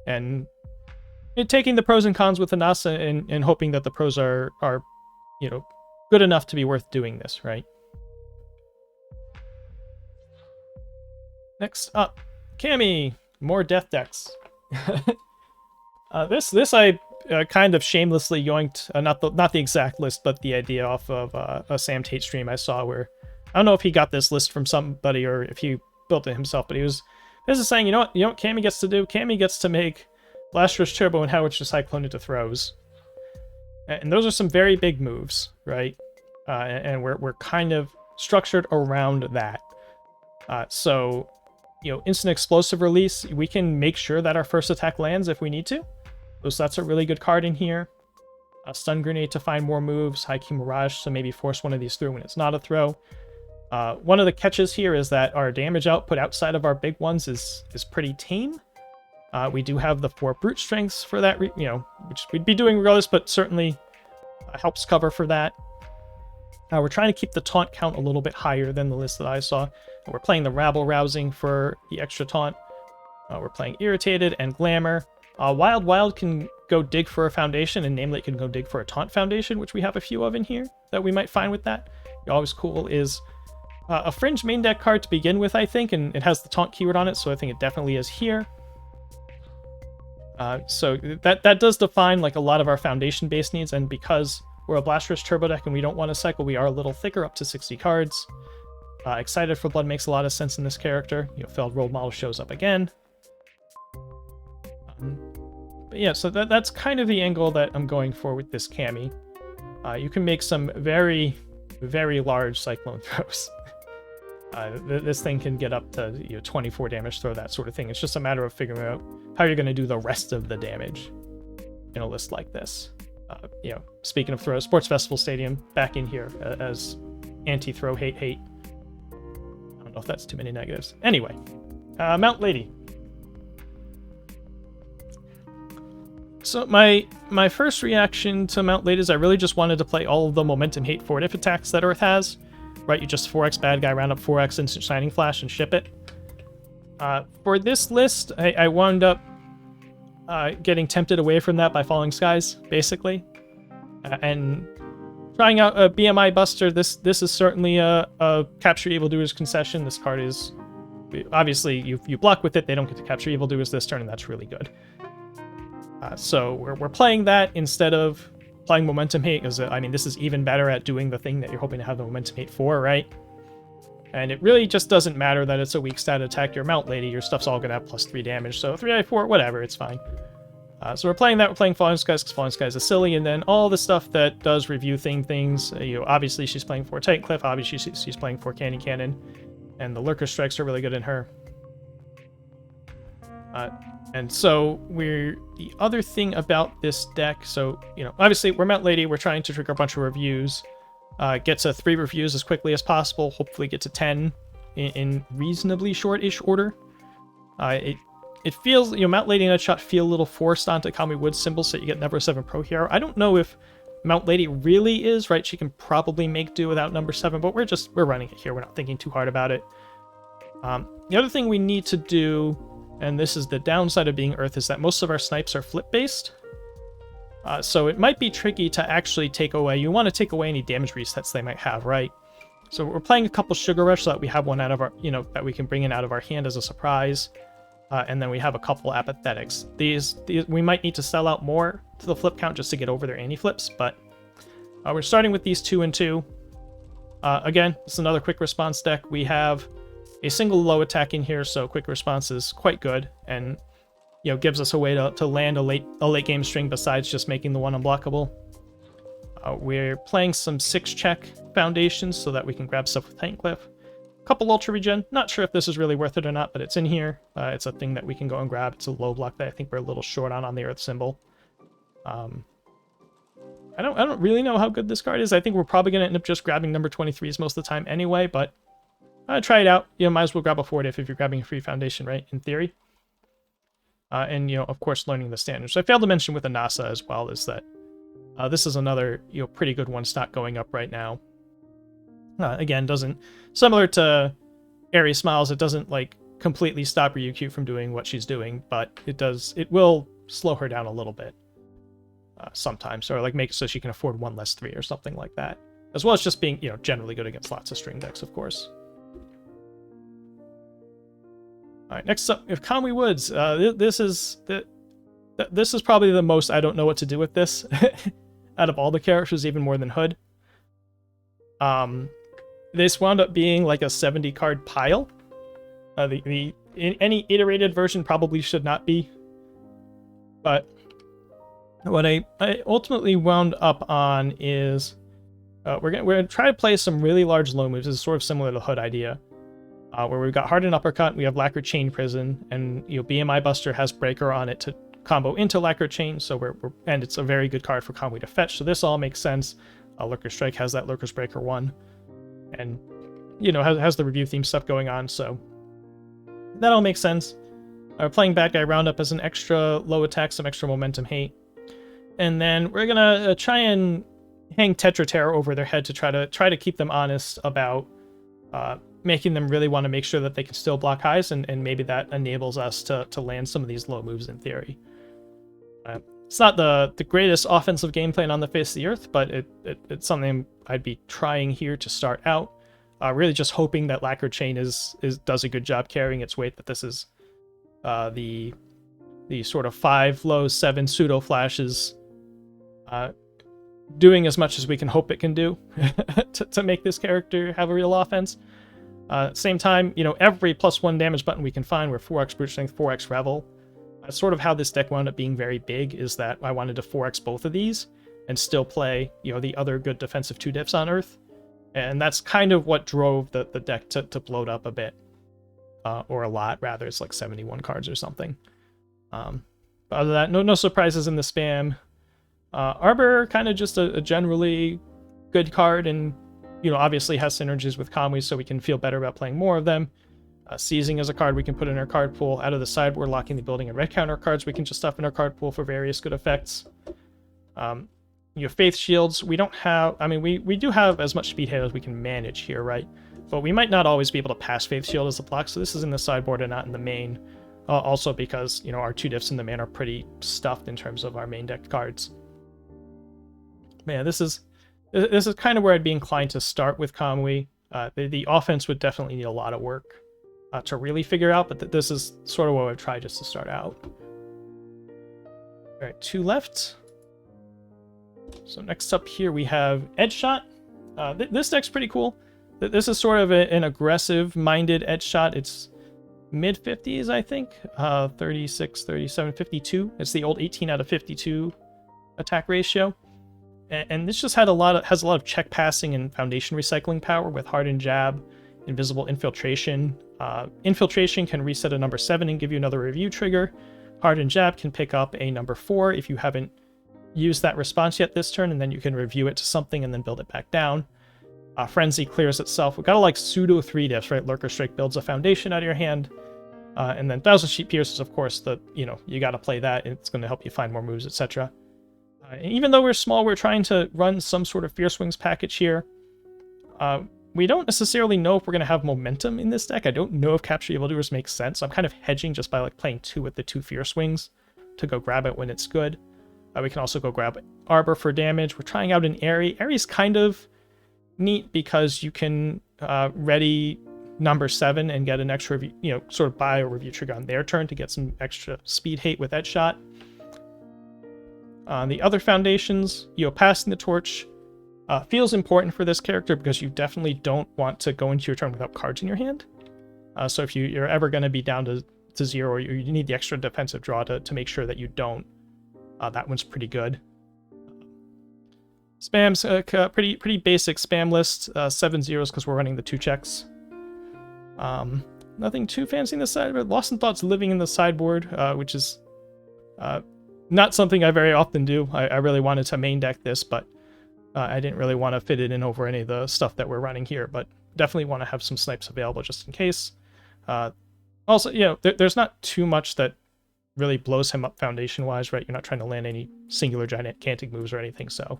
S1: And taking the pros and cons with Inasa and hoping that the pros are good enough to be worth doing this, right? Next up, Cammy, more death decks. This I kind of shamelessly yoinked, not the exact list, but the idea off of a Sam Tate stream I saw, where I don't know if he got this list from somebody or if he built it himself, but he was saying, you know what Cammy gets to do? Cammy gets to make Blast Rush Turbo and Howitzer Cyclone into throws. And those are some very big moves, right? And we're kind of structured around that. So, instant explosive release, we can make sure that our first attack lands if we need to. So that's a really good card in here. A Stun Grenade to find more moves, High Key Mirage, so maybe force one of these through when it's not a throw. One of the catches here is that our damage output outside of our big ones is pretty tame. We do have the 4 brute strengths for that, which we'd be doing regardless, but certainly helps cover for that. We're trying to keep the taunt count a little bit higher than the list that I saw. We're playing the Rabble Rousing for the extra taunt. We're playing Irritated and Glamour. Wild can go dig for a foundation, and Namely can go dig for a taunt foundation, which we have a few of in here that we might find with that. Always cool is a Fringe main deck card to begin with, I think, and it has the taunt keyword on it, so I think it definitely is here. So that does define like a lot of our foundation base needs, and because we're a Blast Rush turbo deck and we don't want to cycle, we are a little thicker, up to 60 cards. Excited for Blood makes a lot of sense in this character. Failed Role Model shows up again. But yeah, so that's kind of the angle that I'm going for with this Cammy. You can make some very, very large Cyclone throws. This thing can get up to 24 damage throw, that sort of thing. It's just a matter of figuring out how you're going to do the rest of the damage in a list like this. Speaking of throws, Sports Festival Stadium back in here as anti-throw hate. I don't know if that's too many negatives. Anyway, Mount Lady. So my first reaction to Mount Lady is I really just wanted to play all of the Momentum Hate forward if attacks that Earth has. Right, you just 4x bad guy, round up 4x instant Shining Flash, and ship it. For this list, I wound up getting tempted away from that by Falling Skies, basically. And trying out a BMI Buster, this is certainly a Capture Evildoers concession. This card is... Obviously, you block with it, they don't get to Capture Evildoers this turn, and that's really good. So we're playing that instead of playing Momentum Hate, because, this is even better at doing the thing that you're hoping to have the Momentum Hate for, right? And it really just doesn't matter that it's a weak stat attack. Your Mount Lady, your stuff's all going to have +3 damage, so 3i4, whatever, it's fine. So we're playing that, we're playing Falling Skies, because Falling Skies is silly, and then all the stuff that does review things, obviously she's playing for Titan Cliff, obviously she's playing for Candy Cannon, and the Lurker Strikes are really good in her. And so the other thing about this deck, so, obviously we're Mount Lady, we're trying to trigger a bunch of reviews, get to 3 reviews as quickly as possible, hopefully get to 10 in reasonably short-ish order. It feels, Mount Lady and Nutshot feel a little forced onto Kami Woods symbols so you get number 7 pro hero. I don't know if Mount Lady really is, right? She can probably make do without number 7, but we're running it here. We're not thinking too hard about it. The other thing we need to do, and this is the downside of being Earth, is that most of our snipes are flip-based. So it might be tricky to actually take away... You want to take away any damage resets they might have, right? So we're playing a couple Sugar Rush so that we have one out of our... that we can bring in out of our hand as a surprise. And then we have a couple Apathetics. These we might need to sell out more to the flip count just to get over their anti-flips, but we're starting with these 2 and 2. Again, this is another quick response deck. We have a single low attack in here, so quick response is quite good, and gives us a way to land a late game string besides just making the one unblockable. We're playing some 6-check foundations so that we can grab stuff with Titan Cliff. Couple Ultra Regen, not sure if this is really worth it or not, but it's in here. It's a thing that we can go and grab. It's a low block that I think we're a little short on the Earth symbol. I don't really know how good this card is. I think we're probably going to end up just grabbing number 23s most of the time anyway, but try it out. Might as well grab a forward if you're grabbing a free foundation, right? In theory. And, of course, learning the standards. So I failed to mention with the NASA as well is that this is another, pretty good one stock going up right now. Again, doesn't... Similar to Aries Smiles, it doesn't, completely stop Ryukyu from doing what she's doing, but it will slow her down a little bit. Sometimes, or, make it so she can afford 1 less 3 or something like that. As well as just being, generally good against lots of string decks, of course. Alright, next up, if Kami Woods, this is probably the most I don't know what to do with this out of all the characters, even more than Hood. This wound up being like a 70 card pile. Any iterated version probably should not be, but what I ultimately wound up on is we're gonna try to play some really large low moves. This is sort of similar to the Hood idea. Where we've got Hardened Uppercut, we have Lacquer Chain Prison, and BMI Buster has Breaker on it to combo into Lacquer Chain, so and it's a very good card for Conway to fetch, so this all makes sense. Lurker Strike has that Lurker's Breaker 1, and, has the review theme stuff going on, so that all makes sense. Playing Bad Guy Roundup as an extra low attack, some extra momentum hate, and then we're gonna try and hang Tetra Terror over their head to try to keep them honest about making them really want to make sure that they can still block highs, and maybe that enables us to land some of these low moves in theory. It's not the greatest offensive game plan on the face of the earth, but it's something I'd be trying here to start out. Really just hoping that Lacquer Chain does a good job carrying its weight, that this is the sort of 5 low 7 pseudo flashes doing as much as we can hope it can do to make this character have a real offense. Same time, every +1 damage button we can find, we're 4x brute strength, 4x revel. Sort of how this deck wound up being very big is that I wanted to 4x both of these and still play, the other good defensive 2 diffs on Earth. And that's kind of what drove the deck to bloat up a bit. Or a lot, rather. It's like 71 cards or something. But other than that, no surprises in the spam. Arbor, kind of just a generally good card, and obviously has synergies with Kamui, so we can feel better about playing more of them. Seizing is a card we can put in our card pool. Out of the sideboard, locking the building and red counter cards we can just stuff in our card pool for various good effects. Faith Shields, we don't have... I mean, we do have as much speed hit as we can manage here, right? But we might not always be able to pass Faith Shield as a block, so this is in the sideboard and not in the main. Also because, our 2 diffs in the main are pretty stuffed in terms of our main deck cards. But yeah, this is kind of where I'd be inclined to start with Kamui. The offense would definitely need a lot of work to really figure out, but this is sort of what I've tried just to start out. Alright, 2 left. So next up here we have Edge Shot. This deck's pretty cool. This is sort of an aggressive-minded Edge Shot. It's mid-50s, I think. 36, 37, 52. It's the old 18 out of 52 attack ratio. And this just has a lot of check passing and foundation recycling power with Hardened Jab, Invisible Infiltration. Infiltration can reset a number 7 and give you another review trigger. Hardened Jab can pick up a number 4 if you haven't used that response yet this turn, and then you can review it to something and then build it back down. Frenzy clears itself. We've got like pseudo 3 diffs, right? Lurker Strike builds a foundation out of your hand. And then Thousand Sheep Pierce is, of course, you got to play that. It's going to help you find more moves, etc. Even though we're small, we're trying to run some sort of Fierce Wings package here. We don't necessarily know if we're going to have momentum in this deck. I don't know if Capture Evildoers makes sense. I'm kind of hedging just by playing 2 with the 2 Fierce Wings to go grab it when it's good. We can also go grab Arbor for damage. We're trying out an Airy. Airy's kind of neat because you can ready number 7 and get an extra, sort of buy a review trigger on their turn to get some extra speed hate with Edge Shot. The other foundations, passing the torch feels important for this character because you definitely don't want to go into your turn without cards in your hand. So if you're ever going to be down to 0, or you need the extra defensive draw to make sure that you don't, that one's pretty good. Spam's pretty basic spam list, 7 zeros because we're running the 2 checks. Nothing too fancy in the sideboard. Lost in Thought's living in the sideboard, which is not something I very often do. I really wanted to main deck this, but I didn't really want to fit it in over any of the stuff that we're running here, but definitely want to have some snipes available just in case. Also, there's not too much that really blows him up foundation-wise, right? You're not trying to land any singular gigantic moves or anything, so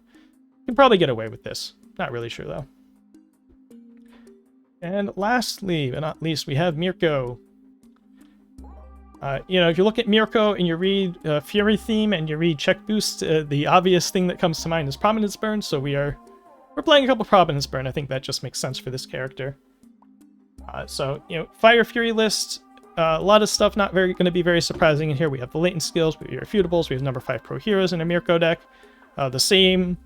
S1: you can probably get away with this. Not really sure, though. And lastly, but not least, we have Mirko. If you look at Mirko and you read Fury Theme and you read Check Boost, the obvious thing that comes to mind is Prominence Burn, so we're playing a couple Prominence Burn. I think that just makes sense for this character. Fire Fury list, a lot of stuff not going to be very surprising in here. We have the latent skills, we have Irrefutables, we have number 5 pro heroes in a Mirko deck. The same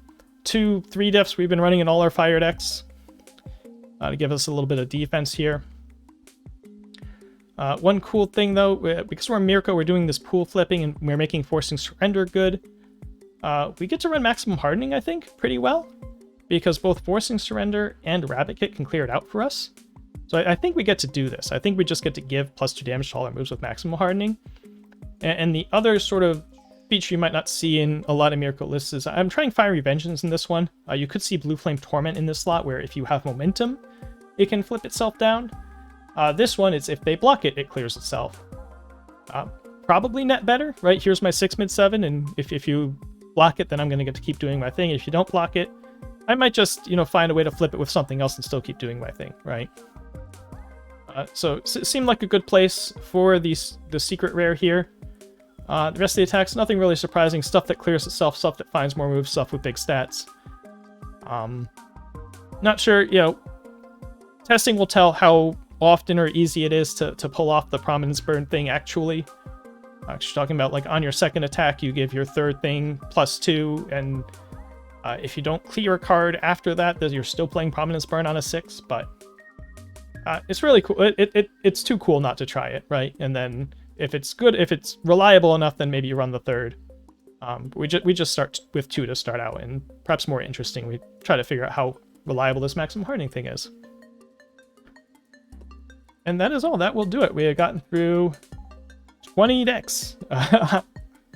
S1: 2, 3 defs we've been running in all our fire decks to give us a little bit of defense here. One cool thing though, because we're Mirko, we're doing this pool flipping and we're making Forcing Surrender good. We get to run Maximum Hardening, I think, pretty well, because both Forcing Surrender and Rabbit Kit can clear it out for us. So I think we get to do this. I think we just get to give +2 damage to all our moves with Maximum Hardening. And the other sort of feature you might not see in a lot of Mirko lists is I'm trying Fiery Vengeance in this one. You could see Blue Flame Torment in this slot, where if you have momentum, it can flip itself down. This one, it's if they block it, it clears itself. Probably net better, right? Here's my 6 mid 7, and if you block it, then I'm going to get to keep doing my thing. If you don't block it, I might just, find a way to flip it with something else and still keep doing my thing, right? So it seemed like a good place for the secret rare here. The rest of the attacks, nothing really surprising. Stuff that clears itself, stuff that finds more moves, stuff with big stats. Not sure, you know, testing will tell how often or easy it is to pull off the prominence burn thing actually. Actually talking about, like, on your second attack, you give your third thing +2, and if you don't clear a card after that, then you're still playing prominence burn on a 6, but it's really cool. It's too cool not to try it, right? And then if it's good, if it's reliable enough, then maybe you run the third. We just start with 2 to start out, and perhaps more interesting, we try to figure out how reliable this maximum hardening thing is. And that is all. That will do it. We have gotten through 20 decks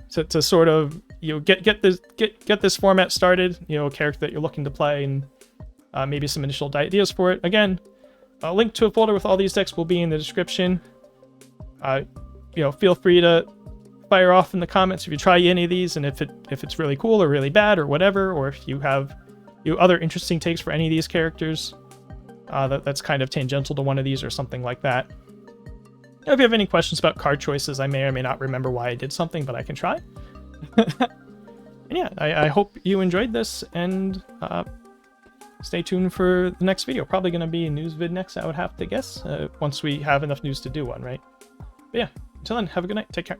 S1: to sort of, you know, get this format started. You know, a character that you're looking to play, and maybe some initial ideas for it. Again, a link to a folder with all these decks will be in the description. You know, feel free to fire off in the comments if you try any of these, and if it's really cool or really bad or whatever, or if you have other interesting takes for any of these characters that's kind of tangential to one of these or something like that. If you have any questions about card choices, I may or may not remember why I did something, but I can try. And yeah, I hope you enjoyed this, and stay tuned for the next video. Probably going to be a news vid next, I would have to guess, once we have enough news to do one, right? But yeah, until then, have a good night. Take care.